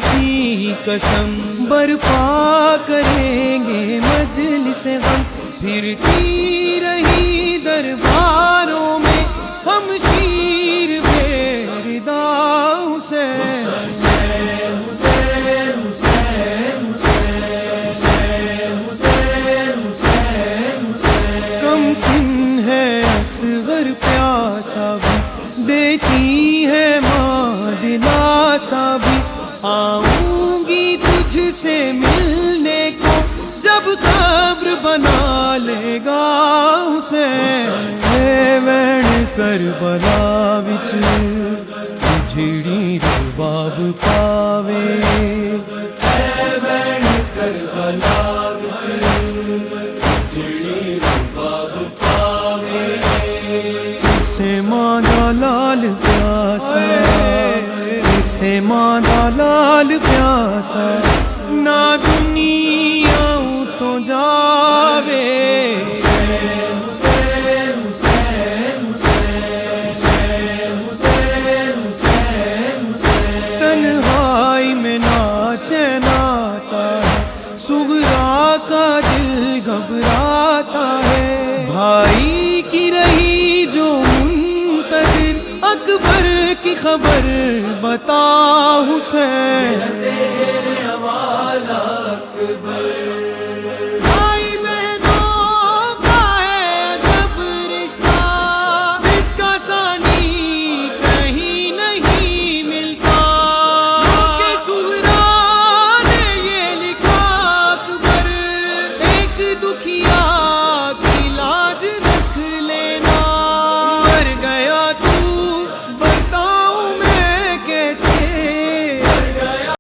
کی قسم برپا کریں گے مجلس غم، پھرتی رہی درباروں میں ہم شیر بیردا حسین۔ کم سن ہے اصغر پیاسا بھی، دیتی ہے ماں دلاسا بھی، آؤں گی تجھ سے ملنے کو جب قبر بنا لے گا حسین۔ اے وین کربلا وچ جڑی رباب پاوے، اے وین کربلا وچ جڑی رباب پاوے، اسے ماں دا لال پیاسا، اسے ماں دا لال پیاسا، نہ دنیا تو جاوے۔ تنہائی میں ناچے ناتا ہے، صغرا کا دل گھبراتا ہے، بھائی کی رہی جو منتظر اکبر کی خبر بتا حسین۔ بھائی بہنوں کا ہے جب رشتہ، جس کا ثانی کہیں نہیں ملتا، کہ صغرا نے یہ لکھا اکبر ایک دکھیا